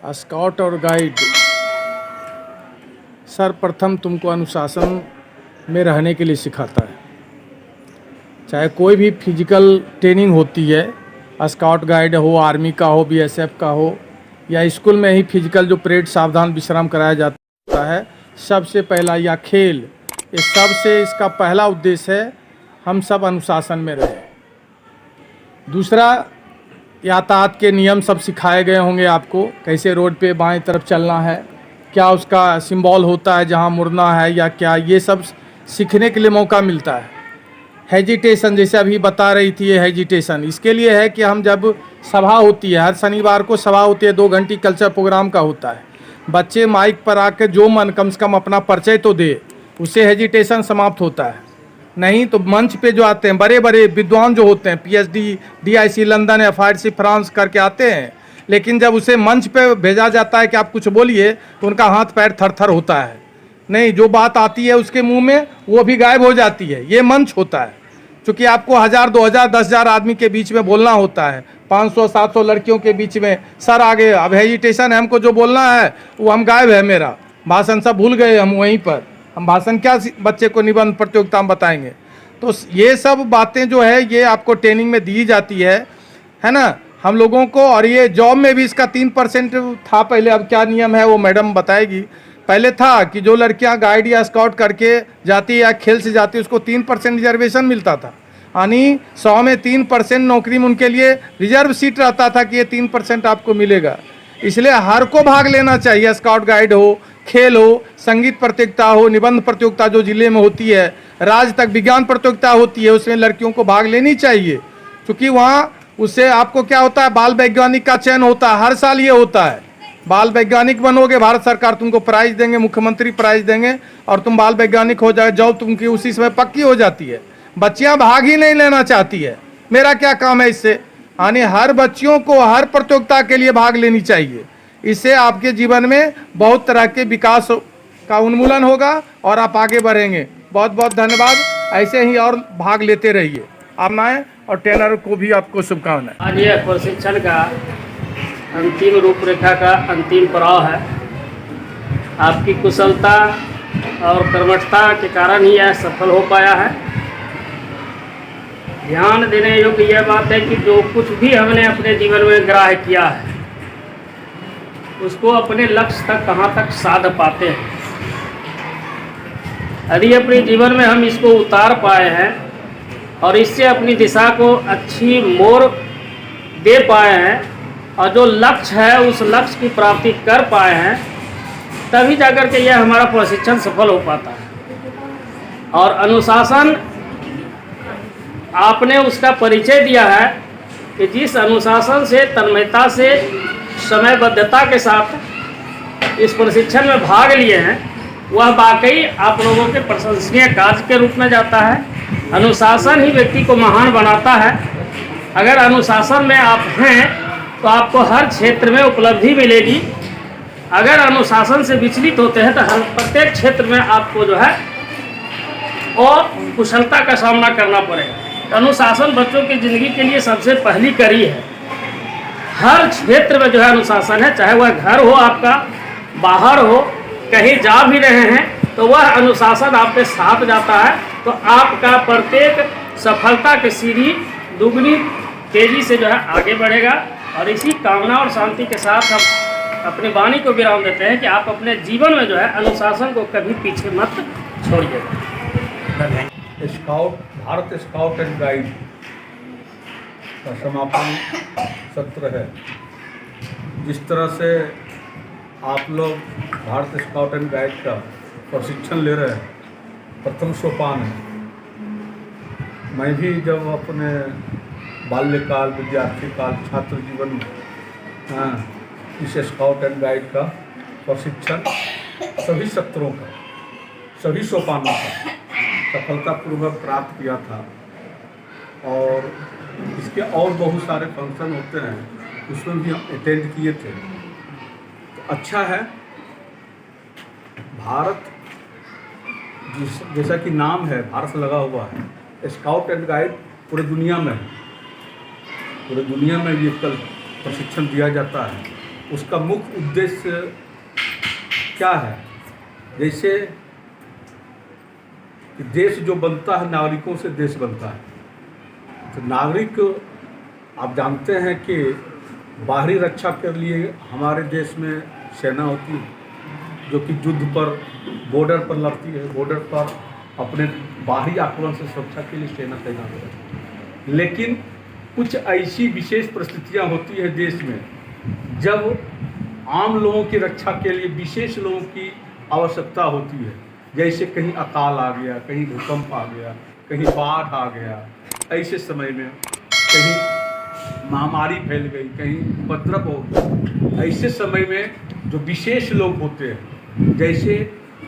Scout और guide सर्वप्रथम तुमको अनुशासन में रहने के लिए सिखाता है। चाहे कोई भी फिजिकल ट्रेनिंग होती है, स्काउट गाइड हो, आर्मी का हो, बीएसएफ का हो, या स्कूल में ही फिजिकल जो परेड सावधान विश्राम कराया जाता है, सबसे पहला या खेल, ये सबसे इसका पहला उद्देश्य है हम सब अनुशासन में रहें। दूसरा, यातायात के नियम सब सिखाए गए होंगे आपको, कैसे रोड पे बाएं तरफ चलना है, क्या उसका सिंबल होता है जहां मुड़ना है या क्या, ये सब सीखने के लिए मौका मिलता है। हेजिटेशन, जैसे अभी बता रही थी, ये हेजिटेशन इसके लिए है कि हम जब सभा होती है, हर शनिवार को सभा होती है, 2 घंटे कल्चर प्रोग्राम का होता है, बच्चे माइक पर आके जो मन कम से कम अपना परिचय तो दे, उससे हेजिटेशन समाप्त होता है। नहीं तो मंच पे जो आते हैं बड़े बड़े विद्वान जो होते हैं, PhD, DIC London, FIC France करके आते हैं, लेकिन जब उसे मंच पे भेजा जाता है कि आप कुछ बोलिए, तो उनका हाथ पैर थर थर होता है। नहीं, जो बात आती है उसके मुंह में वो भी गायब हो जाती है। ये मंच होता है, क्योंकि आपको 1000, 2000, 10,000 आदमी के बीच में बोलना होता है, 500, 700 लड़कियों के बीच में। सर आगे अब हेजिटेशन है, हमको जो बोलना है वो हम गायब है, मेरा भाषण सब भूल गए हम वहीं पर। हम भाषण क्या बच्चे को निबंध प्रतियोगिता में बताएंगे। तो ये सब बातें जो है ये आपको ट्रेनिंग में दी जाती है ना, हम लोगों को। और ये जॉब में भी इसका 3% था पहले, अब क्या नियम है वो मैडम बताएगी। पहले था कि जो लड़कियां गाइड या स्काउट करके जाती या खेल से जाती, उसको 3% रिजर्वेशन मिलता था, यानी 100 में 3% नौकरी में उनके लिए रिजर्व सीट रहता था कि ये 3% आपको मिलेगा। इसलिए हर को भाग लेना चाहिए, स्काउट गाइड हो, खेल हो, संगीत प्रतियोगिता हो, निबंध प्रतियोगिता जो जिले में होती है, राज्य तक विज्ञान प्रतियोगिता होती है, उसमें लड़कियों को भाग लेनी चाहिए, क्योंकि वहाँ उससे आपको क्या होता है, बाल वैज्ञानिक का चयन होता है। हर साल ये होता है, बाल वैज्ञानिक बनोगे, भारत सरकार तुमको प्राइज देंगे, मुख्यमंत्री प्राइज देंगे, और तुम बाल वैज्ञानिक हो जाए, जॉब तुमकी उसी समय पक्की हो जाती है। बच्चियाँ भाग ही नहीं लेना चाहती है, मेरा क्या काम है इससे, यानी हर बच्चियों को हर प्रतियोगिता के लिए भाग लेनी चाहिए। इससे आपके जीवन में बहुत तरह के विकास का उन्मूलन होगा और आप आगे बढ़ेंगे। बहुत बहुत धन्यवाद, ऐसे ही और भाग लेते रहिए। आप आए, और ट्रेनर को भी आपको शुभकामनाएं। आज यह प्रशिक्षण का अंतिम रूपरेखा का अंतिम पड़ाव है। आपकी कुशलता और कर्मठता के कारण ही यह सफल हो पाया है। ध्यान देने योग्य यह बात है कि जो कुछ भी हमने अपने जीवन में ग्राह्य किया है, उसको अपने लक्ष्य तक कहाँ तक साध पाते हैं। यदि अपने जीवन में हम इसको उतार पाए हैं और इससे अपनी दिशा को अच्छी मोड़ दे पाए हैं, और जो लक्ष्य है उस लक्ष्य की प्राप्ति कर पाए हैं, तभी जाकर के यह हमारा प्रशिक्षण सफल हो पाता है। और अनुशासन, आपने उसका परिचय दिया है कि जिस अनुशासन से, तन्मयता से, समयबद्धता के साथ इस प्रशिक्षण में भाग लिए हैं, वह वाकई आप लोगों के प्रशंसनीय कार्य के रूप में जाता है। अनुशासन ही व्यक्ति को महान बनाता है। अगर अनुशासन में आप हैं तो आपको हर क्षेत्र में उपलब्धि मिलेगी। अगर अनुशासन से विचलित होते हैं तो हर प्रत्येक क्षेत्र में आपको जो है और कुशलता का सामना करना पड़ेगा। अनुशासन बच्चों की ज़िंदगी के लिए सबसे पहली कड़ी है। हर क्षेत्र में जो है अनुशासन है, चाहे वह घर हो आपका, बाहर हो, कहीं जा भी रहे हैं तो वह अनुशासन आपके साथ जाता है, तो आपका प्रत्येक सफलता की सीढ़ी दुगनी तेजी से जो है आगे बढ़ेगा। और इसी कामना और शांति के साथ हम अपनी वाणी को विराम देते हैं कि आप अपने जीवन में जो है अनुशासन को कभी पीछे मत छोड़िएगा। Scout, Bharat scout and guide का समापन सत्र है। जिस तरह से आप लोग भारत स्काउट एंड गाइड का प्रशिक्षण ले रहे हैं, प्रथम सोपान है। मैं भी जब अपने बाल्यकाल, विद्यार्थी काल, छात्र जीवन में इस स्काउट एंड गाइड का प्रशिक्षण सभी सत्रों का, सभी सोपानों का सफलतापूर्वक प्राप्त किया था। और इसके और बहुत सारे फंक्शन होते हैं, उसमें भी हम अटेंड किए थे। तो अच्छा है, भारत जैसा कि नाम है, भारत लगा हुआ है, स्काउट एंड गाइड पूरे दुनिया में है। पूरे दुनिया में ये कल प्रशिक्षण दिया जाता है। उसका मुख्य उद्देश्य क्या है। जैसे कि देश जो बनता है नागरिकों से देश बनता है, तो नागरिक आप जानते हैं कि बाहरी रक्षा के लिए हमारे देश में सेना होती है जो कि युद्ध पर बॉर्डर पर लड़ती है, बॉर्डर पर अपने बाहरी आक्रमण से सुरक्षा के लिए सेना तैनात है। लेकिन कुछ ऐसी विशेष परिस्थितियां होती है देश में जब आम लोगों की रक्षा के लिए विशेष लोगों की आवश्यकता होती है। जैसे कहीं अकाल आ गया, कहीं भूकंप आ गया, कहीं बाढ़ आ गया, ऐसे समय में कहीं महामारी फैल गई, कहीं उपद्रव हो गया, ऐसे समय में जो विशेष लोग होते हैं जैसे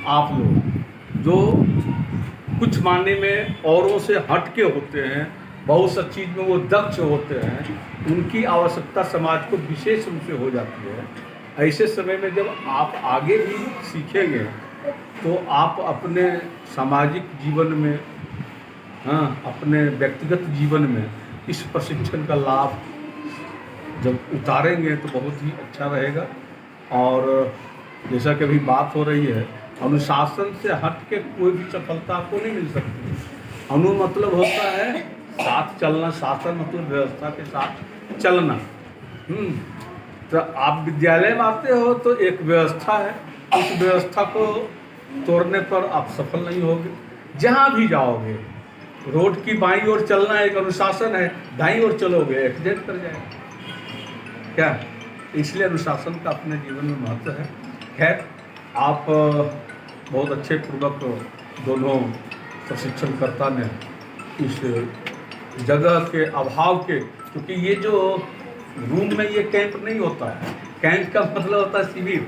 आप लोग जो कुछ मायने में औरों से हट के होते हैं, बहुत सी चीज़ में वो दक्ष होते हैं, उनकी आवश्यकता समाज को विशेष रूप से हो जाती है। ऐसे समय में जब आप आगे भी सीखेंगे तो आप अपने सामाजिक जीवन में, हाँ, अपने व्यक्तिगत जीवन में इस प्रशिक्षण का लाभ जब उतारेंगे तो बहुत ही अच्छा रहेगा। और जैसा कि अभी बात हो रही है, अनुशासन से हट के कोई भी सफलता आपको नहीं मिल सकती। अनु मतलब होता है साथ चलना, शासन मतलब व्यवस्था के साथ चलना। तो आप विद्यालय में आते हो तो एक व्यवस्था है, उस व्यवस्था को तोड़ने पर आप सफल नहीं होगे। जहाँ भी जाओगे, रोड की बाईं ओर चलना एक अनुशासन है, दाईं ओर चलोगे एक्सीडेंट कर जाएगा क्या। इसलिए अनुशासन का अपने जीवन में महत्व है। खैर, आप बहुत अच्छे पूर्वक दोनों प्रशिक्षणकर्ता ने इस जगह के अभाव के, क्योंकि ये जो रूम में ये कैंप नहीं होता है, कैंप का मतलब होता है शिविर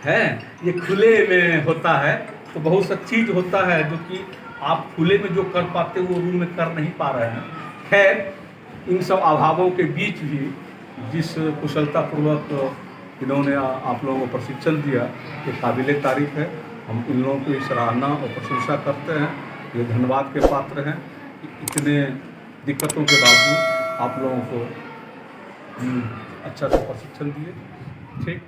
है, ये खुले में होता है। तो बहुत सा चीज़ होता है जो कि आप खुले में जो कर पाते वो रूम में कर नहीं पा रहे हैं। खैर, इन सब अभावों के बीच भी जिस कुशलतापूर्वक इन्होंने आप लोगों को प्रशिक्षण दिया, ये काबिल तारीफ है। हम इन लोगों की सराहना और प्रशंसा करते हैं, ये धन्यवाद के पात्र हैं। इतने दिक्कतों के बावजूद आप लोगों को अच्छा सा प्रशिक्षण दिए। ठीक।